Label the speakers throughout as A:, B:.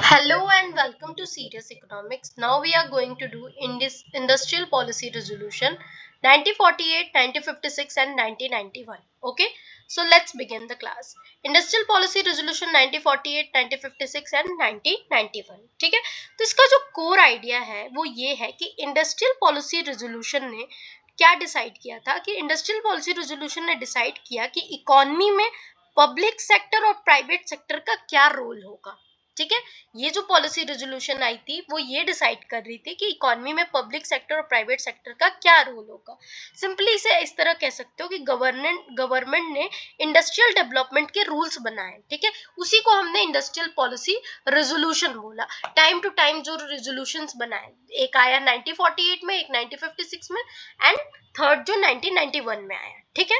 A: Hello and welcome to Serious Economics. Now we are going to do in this Industrial Policy Resolution 1948, 1956 and 1991. Okay, so let's begin the class. Industrial Policy Resolution 1948, 1956 and 1991. ठीक है, तो इसका जो core idea है वो ये है कि इंडस्ट्रियल पॉलिसी रेजोल्यूशन ने क्या डिसाइड किया था कि इंडस्ट्रियल पॉलिसी रेजोल्यूशन ने डिसाइड किया कि इकोनॉमी में पब्लिक सेक्टर और प्राइवेट सेक्टर का क्या रोल होगा। ठीक है, ये जो पॉलिसी रेजोल्यूशन आई थी वो ये डिसाइड कर रही थी कि इकोनॉमी में पब्लिक सेक्टर और प्राइवेट सेक्टर का क्या रोल होगा। सिंपली इसे इस तरह कह सकते हो कि गवर्नमेंट ने इंडस्ट्रियल डेवलपमेंट के रूल्स बनाए। ठीक है, उसी को हमने इंडस्ट्रियल पॉलिसी रेजोल्यूशन बोला। टाइम टू टाइम जो रेजोल्यूशंस बनाए, एक आया 1948 में, एक 1956 में एंड थर्ड जो 1991 में आया। ठीक है,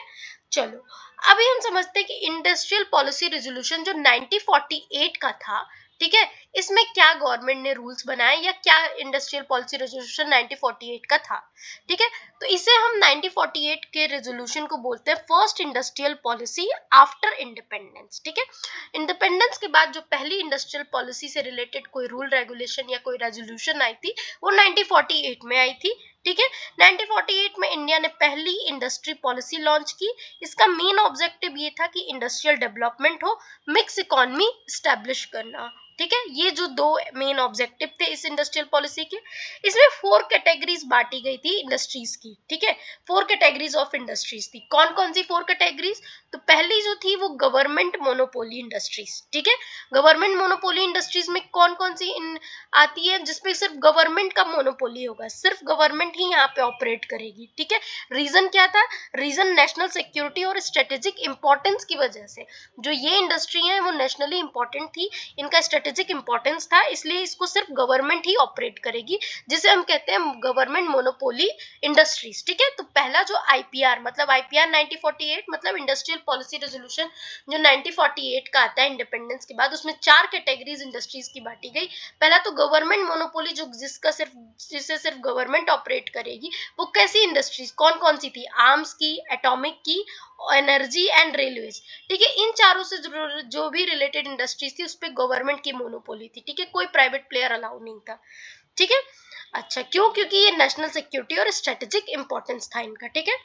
A: चलो अभी हम समझते हैं कि इंडस्ट्रियल पॉलिसी रेजोल्यूशन जो 1948 का था, ठीक है, इसमें क्या गवर्नमेंट ने रूल्स बनाए या क्या इंडस्ट्रियल पॉलिसी रेजोल्यूशन 1948 का था। ठीक है, तो इसे हम 1948 के रेजोल्यूशन को बोलते हैं first industrial policy after independence. ठीक है, इंडिपेंडेंस के बाद जो पहली इंडस्ट्रियल पॉलिसी से रिलेटेड कोई रूल रेगुलेशन या कोई रेजोल्यूशन आई थी वो 1948 में आई थी। ठीक है, 1948 में इंडिया ने पहली इंडस्ट्री पॉलिसी लॉन्च की। इसका मेन ऑब्जेक्टिव ये था कि इंडस्ट्रियल डेवलपमेंट हो, मिक्स इकोनॉमी स्टैब्लिश करना। ठीक है, ये जो दो मेन ऑब्जेक्टिव थे इस इंडस्ट्रियल पॉलिसी के। इसमें 4 कैटेगरीज बांटी गई थी इंडस्ट्रीज की। ठीक है, 4 कैटेगरीज ऑफ इंडस्ट्रीज थी। कौन कौन सी 4 कैटेगरीज? तो पहली जो थी वो गवर्नमेंट मोनोपोली इंडस्ट्रीज। ठीक है, गवर्नमेंट मोनोपोली इंडस्ट्रीज में कौन कौन सी आती है जिसपे सिर्फ गवर्नमेंट का मोनोपोली होगा, सिर्फ गवर्नमेंट ही यहाँ पे ऑपरेट करेगी। ठीक है, रीजन क्या था? रीजन नेशनल सिक्योरिटी और स्ट्रेटेजिक इंपॉर्टेंस की वजह से। जो ये इंडस्ट्री है वो नेशनली इंपॉर्टेंट थी, इनका स्ट्रेटेजिक इंपॉर्टेंस था, इसलिए इसको सिर्फ गवर्नमेंट ही ऑपरेट करेगी, जिसे हम कहते हैं गवर्नमेंट मोनोपोली इंडस्ट्रीज। ठीक है, तो पहला जो आईपीआर मतलब आईपीआर 1948 मतलब इंडस्ट्रियल पॉलिसी रेजोल्यूशन जो 1948 का आता है इंडिपेंडेंस के बाद, उसमें 4 कैटेगरीज इंडस्ट्रीज की बांटी गई। पहला तो गवर्नमेंट मोनोपोली जो जिससे सिर्फ गवर्नमेंट ऑपरेट करेगी। वो कैसी इंडस्ट्रीज कौन कौन सी थी? आर्म्स की, एटॉमिक की, एनर्जी एंड रेलवेज। ठीक है, इन चारों से जो भी रिलेटेड इंडस्ट्रीज थी उस पर गवर्नमेंट की मोनोपोली थी। ठीक है, कोई प्राइवेट प्लेयर अलाउ नहीं था। ठीक है, अच्छा क्यों? क्योंकि ये नेशनल सिक्योरिटी और स्ट्रेटेजिक इंपॉर्टेंस था इनका। ठीक है,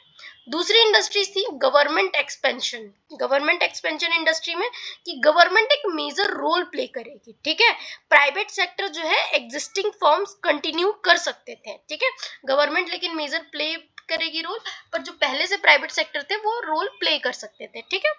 A: दूसरी इंडस्ट्रीज थी government expansion. Government expansion industry में कि गवर्नमेंट एक मेजर रोल प्ले करेगी। ठीक है, प्राइवेट सेक्टर जो है एग्जिस्टिंग फॉर्म्स कंटिन्यू कर सकते थे। ठीक है, गवर्नमेंट लेकिन मेजर प्ले करेगी रोल, पर जो पहले से प्राइवेट सेक्टर थे वो रोल प्ले कर सकते थे। ठीक है,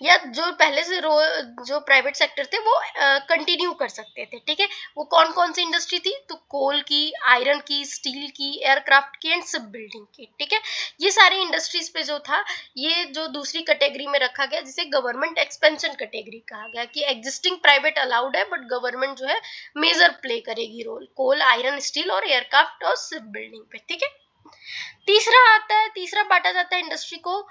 A: या जो पहले से जो प्राइवेट सेक्टर थे वो कंटिन्यू कर सकते थे। ठीक है, वो कौन कौन सी इंडस्ट्री थी? तो कोल की, आयरन की, स्टील की, एयरक्राफ्ट की एंड शिप बिल्डिंग की। ठीक है, ये सारी इंडस्ट्रीज पे जो था ये जो दूसरी कैटेगरी में रखा गया जिसे गवर्नमेंट एक्सपेंशन कैटेगरी कहा गया कि एग्जिस्टिंग प्राइवेट अलाउड है बट गवर्नमेंट जो है मेजर प्ले करेगी रोल कोल, आयरन, स्टील और एयरक्राफ्ट और शिप बिल्डिंग पे। ठीक है, तीसरा बांटा जाता है इंडस्ट्री को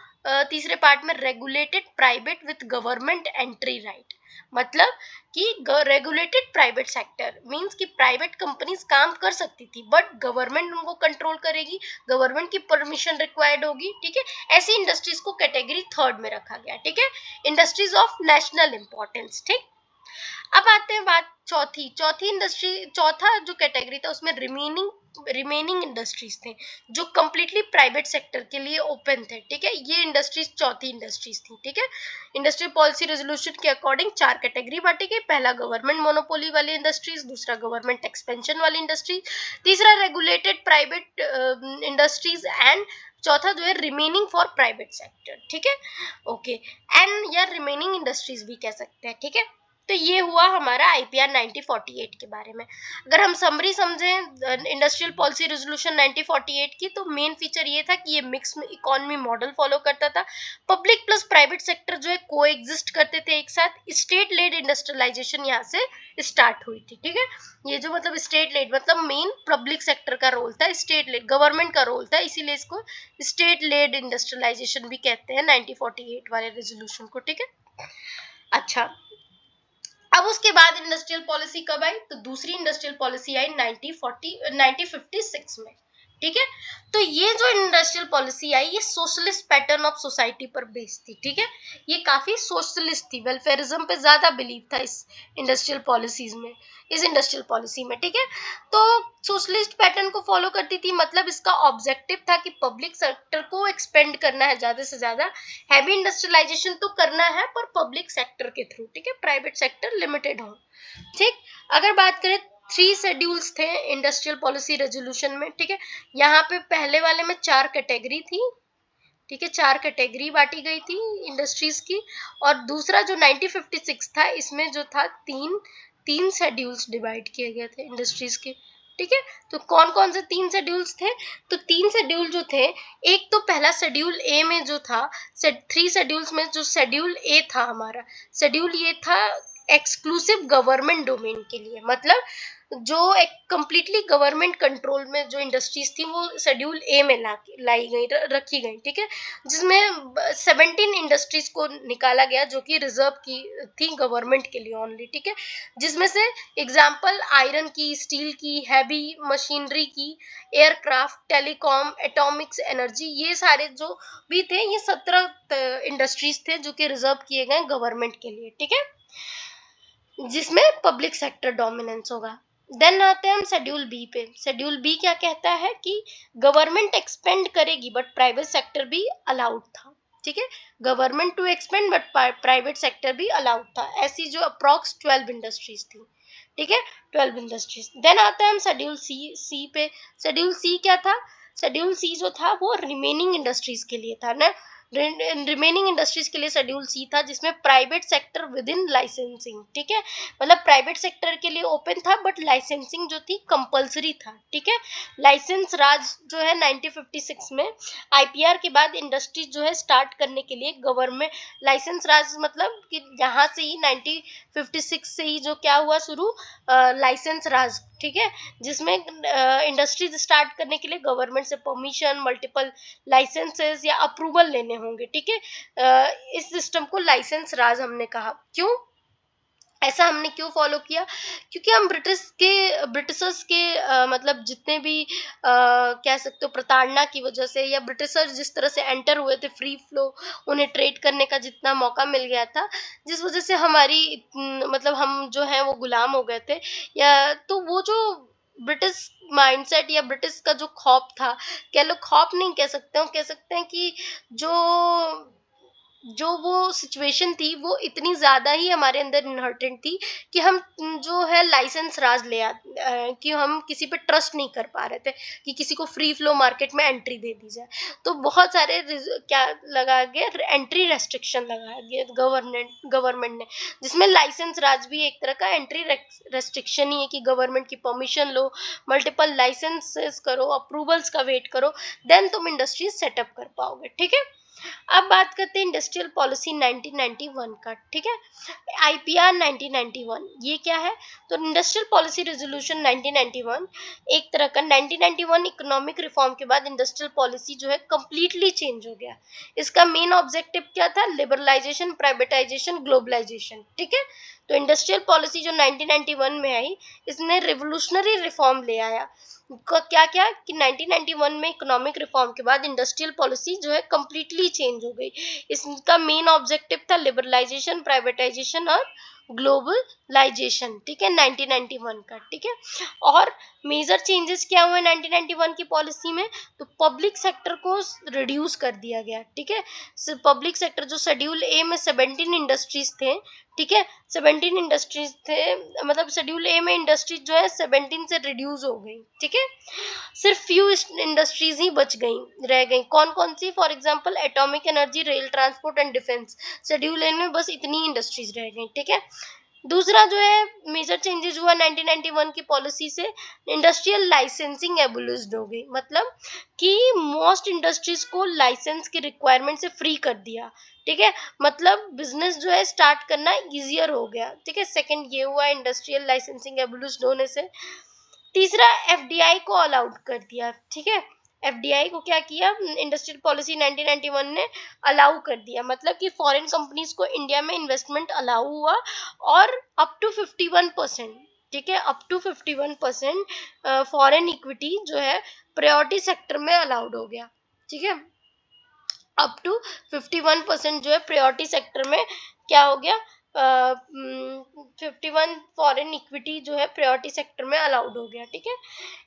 A: तीसरे पार्ट में regulated private with government entry right. मतलब कि रेगुलेटेड प्राइवेट सेक्टर मींस कि प्राइवेट कंपनीज काम कर सकती थी बट गवर्नमेंट उनको कंट्रोल करेगी, गवर्नमेंट की परमिशन रिक्वायर्ड होगी। ठीक है, ऐसी इंडस्ट्रीज को कैटेगरी थर्ड में रखा गया। ठीक है, इंडस्ट्रीज ऑफ नेशनल इंपॉर्टेंस। ठीक, अब आते हैं बात चौथी इंडस्ट्री, चौथा जो कैटेगरी था उसमें रिमेनिंग इंडस्ट्रीज थे जो कंप्लीटली प्राइवेट सेक्टर के लिए ओपन थे। ठीक है, ये इंडस्ट्रीज चौथी इंडस्ट्रीज थी। ठीक है, इंडस्ट्रियल पॉलिसी रेजोल्यूशन के अकॉर्डिंग 4 कैटेगरी बांटी गई। पहला गवर्नमेंट मोनोपोली वाली इंडस्ट्रीज, दूसरा गवर्नमेंट एक्सपेंशन वाली इंडस्ट्रीज, तीसरा रेगुलेटेड प्राइवेट इंडस्ट्रीज एंड चौथा जो है रिमेनिंग फॉर प्राइवेट सेक्टर। ठीक है, ओके, एंड या रिमेनिंग इंडस्ट्रीज भी कह सकते हैं। ठीक है, तो ये हुआ हमारा आईपीआर 1948 के बारे में। अगर हम समरी समझें इंडस्ट्रियल पॉलिसी रेजोल्यूशन 1948 की, तो मेन फीचर ये था कि ये मिक्स इकोनॉमी मॉडल फॉलो करता था। पब्लिक प्लस प्राइवेट सेक्टर जो है को एग्जिस्ट करते थे एक साथ। स्टेट लेड इंडस्ट्रियलाइजेशन यहाँ से स्टार्ट हुई थी। ठीक है, ये जो मतलब स्टेट लेड मतलब मेन पब्लिक सेक्टर का रोल था, स्टेट लेड गवर्नमेंट का रोल था, इसीलिए इसको स्टेट लेड इंडस्ट्रियलाइजेशन भी कहते हैं 1948 वाले रेजोल्यूशन को। ठीक है, अच्छा अब उसके बाद इंडस्ट्रियल पॉलिसी कब आई? तो दूसरी इंडस्ट्रियल पॉलिसी आई 1956 में। ठीक है। तो ये जो इंडस्ट्रियल पॉलिसी आई, ये सोशलिस्ट पैटर्न ऑफ सोसाइटी पर बेस्ड थी। ठीक है, ये काफी सोशलिस्ट थी, वेलफेयरिज्म पे ज्यादा बिलीव था इस इंडस्ट्रियल पॉलिसीज में, इस इंडस्ट्रियल पॉलिसी में। ठीक है, तो सोशलिस्ट पैटर्न को फॉलो करती थी, मतलब इसका ऑब्जेक्टिव था कि पब्लिक सेक्टर को एक्सपेंड करना है ज्यादा से ज्यादा, हैवी इंडस्ट्रियलाइजेशन तो करना है पर पब्लिक सेक्टर के थ्रू। ठीक है, प्राइवेट सेक्टर लिमिटेड हो। ठीक, अगर बात करें, 3 शेड्यूल्स थे इंडस्ट्रियल पॉलिसी रेजोल्यूशन में। ठीक है, यहाँ पे पहले वाले में 4 कैटेगरी थी। ठीक है, 4 कैटेगरी बांटी गई थी इंडस्ट्रीज की, और दूसरा जो 1956 था, इसमें जो था तीन शेड्यूल्स डिवाइड किए गए थे इंडस्ट्रीज के। ठीक है, तो कौन कौन से 3 शेड्यूल्स थे? तो 3 शेड्यूल जो थे, एक तो पहला शेड्यूल ए में जो था, 3 शेड्यूल्स में जो शेड्यूल ए था हमारा, शेड्यूल ये था एक्सक्लूसिव गवर्नमेंट डोमेन के लिए, मतलब जो एक कंप्लीटली गवर्नमेंट कंट्रोल में जो इंडस्ट्रीज थी वो शेड्यूल ए में लाई गई, रखी गई। ठीक है, जिसमें 17 इंडस्ट्रीज को निकाला गया जो कि रिजर्व की थी गवर्नमेंट के लिए ओनली। ठीक है, जिसमें से एग्जांपल आयरन की, स्टील की, हैवी मशीनरी की, एयरक्राफ्ट, टेलीकॉम, एटॉमिक्स एनर्जी, ये सारे जो भी थे, ये 17 इंडस्ट्रीज थे जो कि रिजर्व किए गए गवर्नमेंट के लिए। ठीक है, जिसमें पब्लिक सेक्टर डोमिनेंस होगा। देन आते हैं हम शेड्यूल बी पे। शेड्यूल बी क्या कहता है कि गवर्नमेंट एक्सपेंड करेगी बट प्राइवेट सेक्टर भी अलाउड था। ठीक है, government to expand but private sector भी अलाउड था। ऐसी जो अप्रॉक्स 12 इंडस्ट्रीज थी। ठीक है, 12 इंडस्ट्रीज। देन आते हैं हम शेड्यूल सी पे। शेड्यूल सी क्या था? शेड्यूल सी जो था वो रिमेनिंग इंडस्ट्रीज के लिए था ना, रिमेनिंग इंडस्ट्रीज के लिए शेड्यूल सी था, जिसमें private sector with in licensing. ठीक है, मतलब प्राइवेट सेक्टर के लिए ओपन था बट लाइसेंसिंग जो थी कंपलसरी था। ठीक है, लाइसेंस राज जो है 1956 में आईपीआर के बाद इंडस्ट्री जो है स्टार्ट करने के लिए गवर्नमेंट लाइसेंस राज, मतलब कि यहाँ से ही 1956 से ही जो क्या हुआ शुरू, लाइसेंस राज। ठीक है, जिसमें इंडस्ट्रीज स्टार्ट करने के लिए गवर्नमेंट से परमिशन, मल्टीपल लाइसेंसेस या अप्रूवल लेने होंगे। ठीक है, इस सिस्टम को लाइसेंस राज हमने कहा। क्यों ऐसा हमने क्यों फॉलो किया? क्योंकि हम ब्रिटिशर्स के मतलब जितने भी कह सकते हो प्रताड़ना की वजह से, या ब्रिटिशर्स जिस तरह से एंटर हुए थे, फ्री फ्लो, उन्हें ट्रेड करने का जितना मौका मिल गया था, जिस वजह से हमारी मतलब हम जो है वो गुलाम हो गए थे, या तो वो जो ब्रिटिश माइंडसेट या ब्रिटिश का जो खौफ था, कह लो खौफ नहीं कह सकते हो, कह सकते हैं कि जो जो वो सिचुएशन थी वो इतनी ज़्यादा ही हमारे अंदर इनहर्टेंट थी कि हम जो है लाइसेंस राज कि हम किसी पे ट्रस्ट नहीं कर पा रहे थे कि किसी को फ्री फ्लो मार्केट में एंट्री दे दी जाए। तो बहुत सारे क्या लगा गया, एंट्री रेस्ट्रिक्शन लगाया गया गवर्नमेंट ने, जिसमें लाइसेंस राज भी एक तरह का एंट्री रेस्ट्रिक्शन ही है कि गवर्नमेंट की परमिशन लो, मल्टीपल लाइसेंसेस करो, अप्रूवल्स का वेट करो, देन तुम इंडस्ट्री सेटअप कर पाओगे। ठीक है, अब बात करते हैं इंडस्ट्रियल पॉलिसी 1991 का। ठीक है, आईपीआर 1991 ये क्या है? तो इंडस्ट्रियल पॉलिसी रेजोल्यूशन 1991 एक तरह का 1991 इकोनॉमिक रिफॉर्म के बाद इंडस्ट्रियल पॉलिसी जो है कंप्लीटली चेंज हो गया। इसका मेन ऑब्जेक्टिव क्या था? Liberalisation, privatisation, globalisation. ठीक है, तो इंडस्ट्रियल पॉलिसी जो 1991 में आई, इसने रिवोल्यूशनरी रिफॉर्म ले आया। क्या क्या कि 1991 में इकोनॉमिक रिफॉर्म के बाद इंडस्ट्रियल पॉलिसी जो है कंप्लीटली चेंज हो गई। इसका मेन ऑब्जेक्टिव था लिबरलाइजेशन, प्राइवेटाइजेशन और ग्लोबलाइजेशन। ठीक है, 1991 का। ठीक है, और मेजर चेंजेस क्या हुए 1991 की पॉलिसी में? तो पब्लिक सेक्टर को रिड्यूस कर दिया गया। ठीक है, पब्लिक सेक्टर जो शेड्यूल ए में 17 इंडस्ट्रीज थे, ठीक है, 17 इंडस्ट्रीज थे, मतलब शेड्यूल ए में इंडस्ट्रीज जो है 17 से रिड्यूस हो गई। ठीक है, सिर्फ फ्यू इंडस्ट्रीज ही बच गई, रह गई। कौन कौन सी? For example atomic energy, rail transport and defence. Schedule A में बस इतनी इंडस्ट्रीज रह गई। ठीक है, दूसरा जो है मेजर चेंजेस हुआ 1991 की पॉलिसी से, इंडस्ट्रियल लाइसेंसिंग एबोलिश्ड हो गई, मतलब कि मोस्ट इंडस्ट्रीज को लाइसेंस की रिक्वायरमेंट से फ्री कर दिया। ठीक है, मतलब बिजनेस जो है स्टार्ट करना इजियर हो गया। ठीक है, सेकंड ये हुआ इंडस्ट्रियल लाइसेंसिंग एबोलिश्ड होने से। तीसरा एफडीआई को अलाउड कर दिया। ठीक है, एफडीआई को क्या किया? इंडस्ट्रियल पॉलिसी 1991 ने अलाउ कर दिया, मतलब कि फॉरेन कंपनीज को इंडिया में इन्वेस्टमेंट अलाउ हुआ, और अप टू 51%। ठीक है, अप टू 51% फॉरेन इक्विटी जो है प्रायोरिटी सेक्टर में अलाउड हो गया। ठीक है, अप टू 51% जो है प्रायोरिटी सेक्टर में क्या हो गया, 51 फॉरेन इक्विटी जो है प्रायोरिटी सेक्टर में अलाउड हो गया। ठीक है,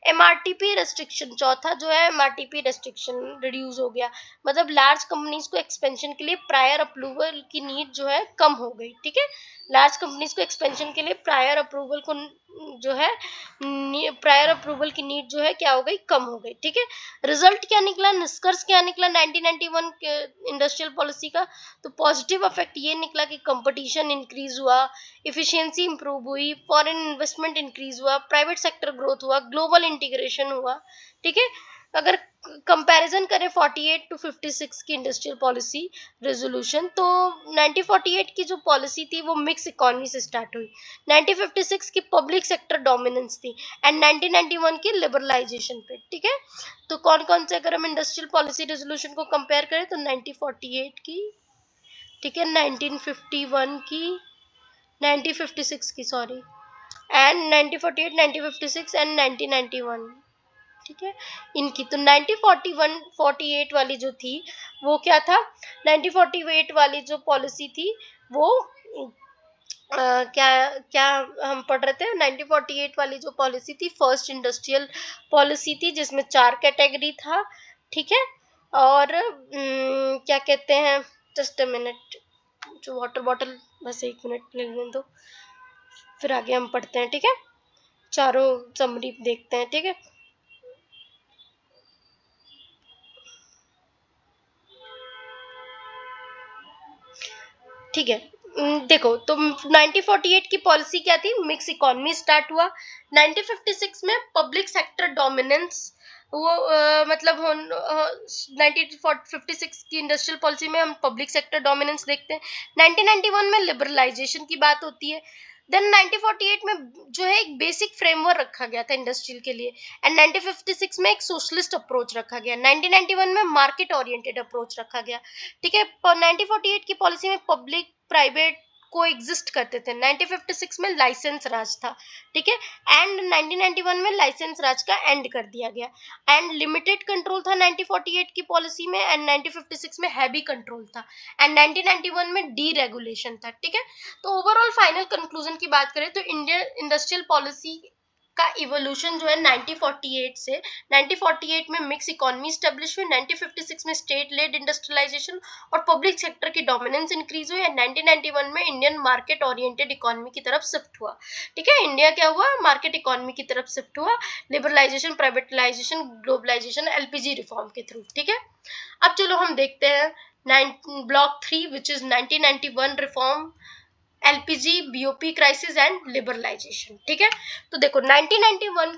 A: एमआरटीपी रेस्ट्रिक्शन, चौथा जो है एमआरटीपी रेस्ट्रिक्शन रिड्यूस हो गया, मतलब लार्ज कंपनीज को एक्सपेंशन के लिए प्रायर अप्रूवल की नीड जो है कम हो गई। ठीक है, लार्ज कंपनीज को एक्सपेंशन के लिए प्रायर अप्रूवल को जो है प्रायर अप्रूवल की नीड जो है क्या हो गई, कम हो गई। ठीक है, रिजल्ट क्या निकला, निष्कर्ष क्या निकला 1991 के इंडस्ट्रियल पॉलिसी का, तो पॉजिटिव इफेक्ट ये निकला कि कंपटीशन इंक्रीज हुआ, इफिशिएंसी इंप्रूव हुई, फॉरेन इन्वेस्टमेंट इंक्रीज हुआ, प्राइवेट सेक्टर ग्रोथ हुआ, ग्लोबल इंटीग्रेशन हुआ। ठीक है, अगर कंपैरिजन करें 48 टू 56 की इंडस्ट्रियल पॉलिसी रेजोल्यूशन, तो 1948 की जो पॉलिसी थी वो मिक्स इकोनॉमी से स्टार्ट हुई, 1956 की पब्लिक सेक्टर डोमिनेंस थी, एंड 1991 की लिबरलाइजेशन पे। ठीक है, तो कौन कौन से अगर हम इंडस्ट्रियल पॉलिसी रेजोल्यूशन को कंपेयर करें तो 1948 की, ठीक है, 1951 की, 1956 की सॉरी, एंड 1948, 1956 एंड 1991। ठीक है, इनकी तो 1941 48 वाली जो थी वो क्या था, 1948 वाली जो पॉलिसी थी वो क्या क्या हम पढ़ रहे थे, 1948 वाली जो पॉलिसी थी फर्स्ट इंडस्ट्रियल पॉलिसी थी जिसमें 4 कैटेगरी था। ठीक है, और क्या कहते हैं, जस्ट अ मिनट, जो वाटर बॉटल, बस 1 मिनट लगने दो, फिर आगे हम पढ़ते हैं। ठीक है, चारों समरी देखते हैं। ठीक है, ठीक है, देखो तो 1948 की पॉलिसी क्या थी, मिक्स इकोनॉमी स्टार्ट हुआ, 1956 में पब्लिक सेक्टर डोमिनेंस, वो मतलब 1956 की इंडस्ट्रियल पॉलिसी में हम पब्लिक सेक्टर डोमिनेंस देखते हैं, 1991 में लिबरलाइजेशन की बात होती है, देन 1948 में जो है एक बेसिक फ्रेमवर्क रखा गया था इंडस्ट्रियल के लिए, एंड 1956 में एक सोशलिस्ट अप्रोच रखा गया, 1991 में मार्केट ओरिएंटेड अप्रोच रखा गया। ठीक है, 1948 की पॉलिसी में पब्लिक प्राइवेट को एग्जिस्ट करते थे, 1956 में लाइसेंस राज था। ठीक है, एंड 1991 में लाइसेंस राज का एंड कर दिया गया, एंड लिमिटेड कंट्रोल था 1948 की पॉलिसी में, एंड 1956 में हैवी कंट्रोल था, एंड 1991 में डी रेगुलेशन था। ठीक है, तो ओवरऑल फाइनल कंक्लूजन की बात करें तो इंडियन इंडस्ट्रियल पॉलिसी का इवोल्यूशन जो है 1948 से, 1948 में मिक्स इकोनॉमी स्टेब्लिश हुई, 1956 में स्टेट लेड इंडस्ट्रियलाइजेशन और पब्लिक सेक्टर की डोमिनेंस इंक्रीज हुई, एंड 1991 में इंडियन मार्केट ओरिएंटेड इकोनॉमी की तरफ शिफ्ट हुआ। ठीक है, इंडिया क्या हुआ, मार्केट इकोनॉमी की तरफ शिफ्ट हुआ, liberalisation, privatisation, globalisation, LPG reform के थ्रू। ठीक है, अब चलो हम देखते हैं block 3 which is 1991 reform, LPG, BOP crisis and liberalisation. ठीक है, तो देखो 1991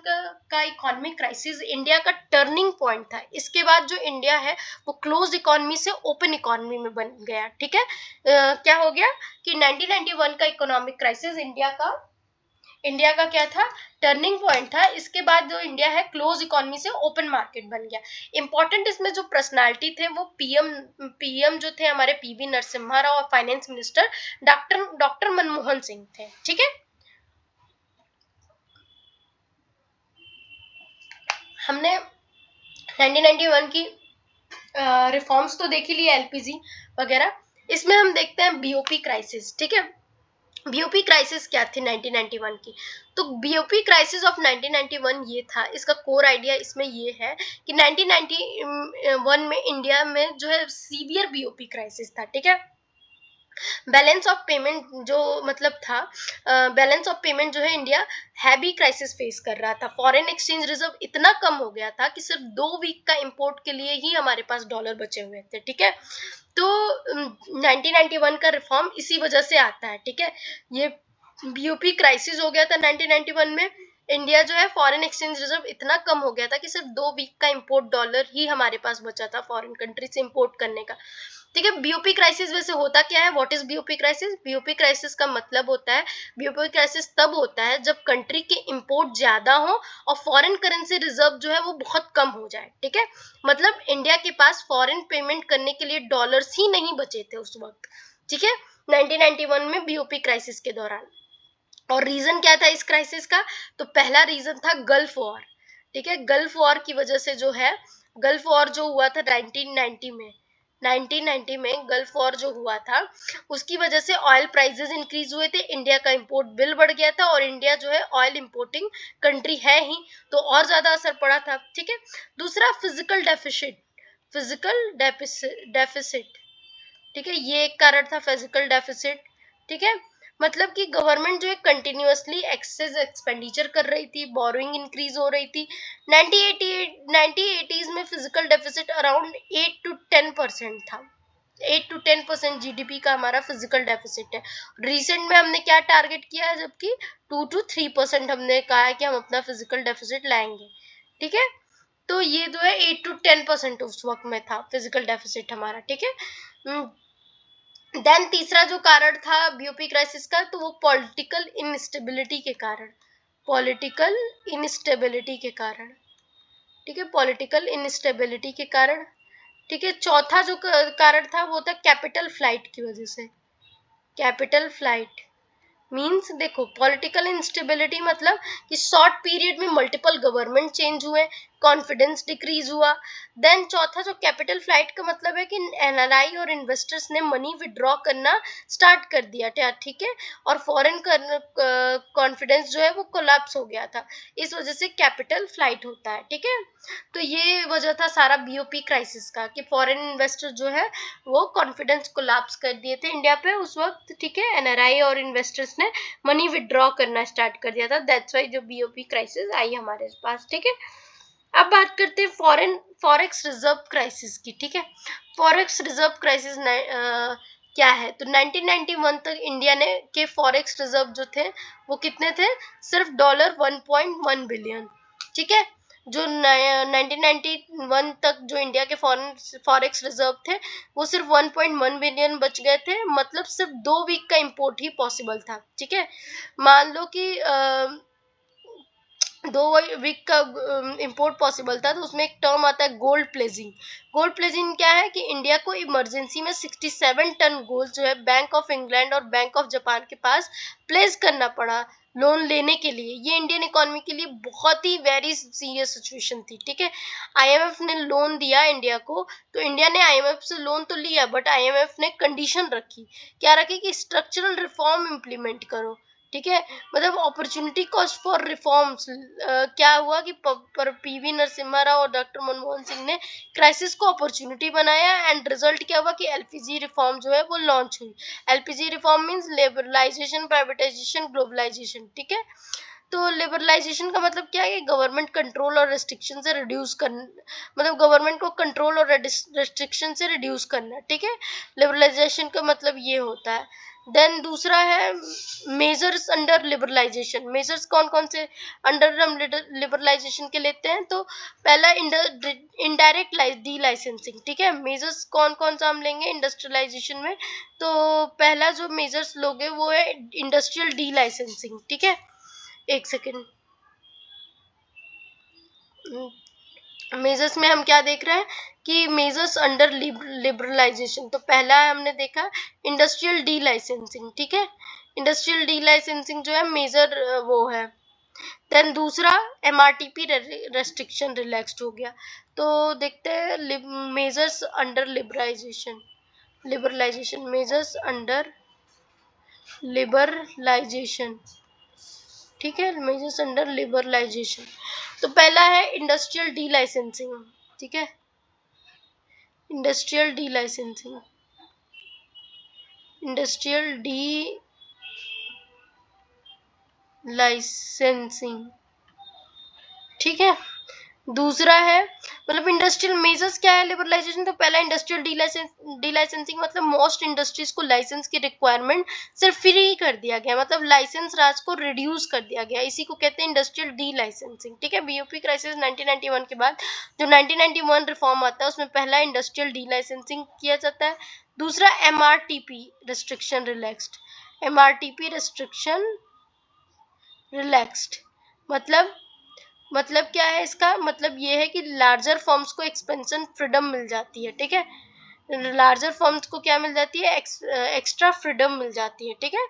A: का इकोनॉमिक क्राइसिस इंडिया का टर्निंग पॉइंट था, इसके बाद जो इंडिया है वो क्लोज इकोनॉमी से ओपन इकोनॉमी में बन गया। ठीक है, क्या हो गया कि 1991 का इकोनॉमिक क्राइसिस इंडिया का क्या था, टर्निंग पॉइंट था, इसके बाद जो इंडिया है क्लोज इकोनॉमी से ओपन मार्केट बन गया। इंपॉर्टेंट इसमें जो पर्सनालिटी थे वो पीएम जो थे हमारे पीवी नरसिम्हा राव, और finance minister doctor Manmohan Singh थे। ठीक है, हमने 1991 की रिफॉर्म्स तो देख ही लिया, एलपीजी वगैरह, इसमें हम देखते हैं बीओपी क्राइसिस। ठीक है, बीओपी क्राइसिस क्या थी 1991 की, तो बीओपी क्राइसिस ऑफ 1991 ये था, इसका कोर आइडिया इसमें ये है कि 1991 में इंडिया में जो है सीवियर बीओपी क्राइसिस था। ठीक है, बैलेंस ऑफ पेमेंट जो मतलब था, बैलेंस ऑफ पेमेंट जो है इंडिया हैवी क्राइसिस फेस कर रहा था, फॉरेन एक्सचेंज रिजर्व इतना कम हो गया था कि सिर्फ 2 वीक का इंपोर्ट के लिए ही हमारे पास डॉलर बचे हुए थे। ठीक है, तो 1991 का रिफॉर्म इसी वजह से आता है। ठीक है, ये बीओपी क्राइसिस हो गया था 1991 में, इंडिया जो है फॉरेन एक्सचेंज रिजर्व इतना कम हो गया था कि सिर्फ 2 वीक का इंपोर्ट डॉलर ही हमारे पास बचा था फॉरेन कंट्री से इंपोर्ट करने का। ठीक है, बीओपी क्राइसिस वैसे होता क्या है, what is BOP crisis, BOP crisis का मतलब होता है, बीओपी क्राइसिस तब होता है जब कंट्री के इंपोर्ट ज्यादा हो और फॉरेन करेंसी रिजर्व जो है वो बहुत कम हो जाए। ठीक है, मतलब इंडिया के पास फॉरेन पेमेंट करने के लिए डॉलर्स ही नहीं बचे थे उस वक्त। ठीक है, 1991 में बीओपी क्राइसिस के दौरान। और रीजन क्या था इस क्राइसिस का? तो पहला रीजन था गल्फ वॉर। ठीक है, गल्फ वॉर की वजह से जो है, गल्फ वॉर जो हुआ था 1990 में, 1990 में गल्फ वॉर जो हुआ था, उसकी वजह से ऑयल प्राइसेस इंक्रीज हुए थे, इंडिया का इंपोर्ट बिल बढ़ गया था, और इंडिया जो है ऑयल इंपोर्टिंग कंट्री है ही, तो और ज्यादा असर पड़ा था। ठीक है, दूसरा फिजिकल डेफिसिट, फिजिकल डेफिसिट। ठीक है, ये एक कारण था, फिजिकल डेफिसिट। ठीक है, मतलब कि गवर्नमेंट जो है कंटिन्यूअसली एक्सेस एक्सपेंडिचर कर रही थी, बोरोइंग इंक्रीज हो रही थी। 1980s में फिजिकल डेफिसिट अराउंड 8 to 10% था। 8 to 10% जीडीपी का हमारा फिजिकल डेफिसिट है। रिसेंट में हमने क्या टारगेट किया है, जबकि 2 to 3% हमने कहा है कि हम अपना फिजिकल डेफिसिट लाएंगे। ठीक है, तो ये जो है 8 to 10% उस वक्त में था फिजिकल डेफिसिट हमारा। ठीक है, देन तीसरा जो कारण था बीओपी क्राइसिस का, तो वो पॉलिटिकल इंस्टेबिलिटी के कारण, पॉलिटिकल इंस्टेबिलिटी के कारण। ठीक है, पॉलिटिकल इंस्टेबिलिटी के कारण। ठीक है, चौथा जो कारण था वो था कैपिटल फ्लाइट की वजह से। कैपिटल फ्लाइट मीन्स, देखो पॉलिटिकल इंस्टेबिलिटी मतलब कि शॉर्ट पीरियड में मल्टीपल गवर्नमेंट चेंज हुए, कॉन्फिडेंस डिक्रीज हुआ। देन चौथा जो कैपिटल फ्लाइट का मतलब है कि एनआरआई और इन्वेस्टर्स ने मनी विड्रॉ करना स्टार्ट कर दिया था। ठीक है, और फॉरेन कॉन्फिडेंस जो है वो कोलैप्स हो गया था, इस वजह से कैपिटल फ्लाइट होता है। ठीक है, तो ये वजह था सारा बीओपी क्राइसिस का, कि फॉरेन इन्वेस्टर जो है वो कॉन्फिडेंस कोलैप्स कर दिए थे इंडिया पे उस वक्त। ठीक है, एनआरआई और इन्वेस्टर्स ने मनी विड्रॉ करना स्टार्ट कर दिया था, दैट्स व्हाई जो बीओपी क्राइसिस आई हमारे पास। ठीक है, अब बात करते हैं फॉरेक्स रिजर्व क्राइसिस की। ठीक है, फॉरेक्स रिजर्व क्राइसिस क्या है? तो 1991 तक इंडिया ने के फॉरेक्स रिजर्व जो थे वो कितने थे? सिर्फ $1.1 बिलियन। ठीक है, जो 1991 तक जो इंडिया के फॉरेक्स रिजर्व थे वो सिर्फ 1.1 बिलियन बच गए थे, मतलब सिर्फ 2 वीक का इंपोर्ट ही पॉसिबल था। ठीक है, मान लो कि 2 वीक का इंपोर्ट पॉसिबल था, तो उसमें एक टर्म आता है गोल्ड प्लेजिंग। गोल्ड प्लेजिंग क्या है कि इंडिया को इमरजेंसी में 67 टन गोल्ड जो है बैंक ऑफ इंग्लैंड और बैंक ऑफ जापान के पास प्लेस करना पड़ा लोन लेने के लिए। ये इंडियन इकोनॉमी के लिए बहुत ही वेरी सीरियस सिचुएशन थी। ठीक है, आईएमएफ ने लोन दिया इंडिया को, तो इंडिया ने आईएमएफ से लोन तो लिया, बट आईएमएफ ने कंडीशन रखी, क्या रखी? कि स्ट्रक्चरल रिफॉर्म इम्प्लीमेंट करो। ठीक है, मतलब अपॉर्चुनिटी कॉस्ट फॉर रिफॉर्म्स। क्या हुआ कि पीवी नरसिम्हा राव और डॉक्टर मनमोहन सिंह ने क्राइसिस को अपॉर्चुनिटी बनाया, एंड रिजल्ट क्या हुआ कि एलपीजी रिफॉर्म जो है वो लॉन्च हुई। LPG reform means liberalisation, privatisation, globalisation. ठीक है, तो लिबरलाइजेशन का मतलब क्या है कि गवर्नमेंट कंट्रोल और रेस्ट्रिक्शन से रिड्यूस करना, मतलब गवर्नमेंट को कंट्रोल और रेस्ट्रिक्शन से रिड्यूस करना। ठीक है, लिबरलाइजेशन का मतलब ये होता है। देन दूसरा है मेजर्स अंडर लिबरलाइजेशन। मेजर्स कौन कौन से अंडर हम लिबरलाइजेशन के लेते हैं? तो पहला इनडायरेक्ट डी लाइसेंसिंग। ठीक है, मेजर्स कौन कौन सा हम लेंगे इंडस्ट्रियलाइजेशन में? तो पहला जो मेजर्स लोगे वो है इंडस्ट्रियल डी लाइसेंसिंग। ठीक है, एक सेकेंड। मेजर्स में हम क्या देख रहे हैं कि मेजर्स अंडर लिबरलाइजेशन, तो पहला हमने देखा इंडस्ट्रियल डी लाइसेंसिंग। ठीक है, इंडस्ट्रियल डी लाइसेंसिंग जो है मेजर वो है। देन दूसरा एमआरटीपी रेस्ट्रिक्शन रिलैक्स्ड हो गया। तो देखते हैं measures under liberalisation, measures under liberalisation. ठीक है, मेजर्स अंडर लिबरलाइजेशन, तो पहला है इंडस्ट्रियल डी लाइसेंसिंग। ठीक है, industrial D licensing, industrial D licensing. ठीक है, दूसरा है मतलब इंडस्ट्रियल मेजर्स क्या है लिबरलाइजेशन, तो पहला इंडस्ट्रियल डी लाइसेंसिंग मतलब मोस्ट इंडस्ट्रीज को लाइसेंस की रिक्वायरमेंट सिर्फ फ्री कर दिया गया, मतलब लाइसेंस राज को रिड्यूस कर दिया गया, इसी को कहते हैं इंडस्ट्रियल डी लाइसेंसिंग। ठीक है, बीओपी क्राइसिस 1991 के बाद जो 1991 रिफॉर्म आता है उसमें पहला इंडस्ट्रियल डी लाइसेंसिंग किया जाता है। दूसरा MRTP restriction relaxed, MRTP restriction relaxed मतलब क्या है इसका? मतलब ये है कि लार्जर फर्म्स को एक्सपेंशन फ्रीडम मिल जाती है। ठीक है, लार्जर फर्म्स को क्या मिल जाती है? एक्स्ट्रा फ्रीडम मिल जाती है। ठीक है,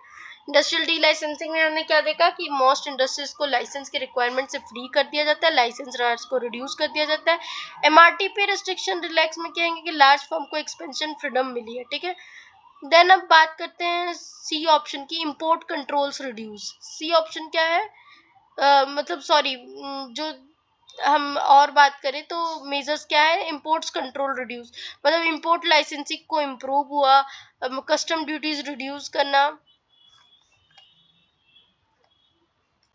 A: इंडस्ट्रियल डी लाइसेंसिंग में हमने क्या देखा कि मोस्ट इंडस्ट्रीज को लाइसेंस के रिक्वायरमेंट से फ्री कर दिया जाता है, लाइसेंस राइट्स को रिड्यूस कर दिया जाता है। एमआरटीपी रिस्ट्रिक्शन रिलैक्स में क्या है कि लार्ज फर्म को एक्सपेंशन फ्रीडम मिली है, ठीक है। देन अब बात करते हैं सी ऑप्शन की, import controls reduce. C option क्या है, मतलब सॉरी, जो हम और बात करें तो मेजर्स क्या है, इंपोर्ट्स कंट्रोल रिड्यूस, मतलब इंपोर्ट लाइसेंसिंग को इम्प्रूव हुआ, कस्टम ड्यूटीज रिड्यूस करना,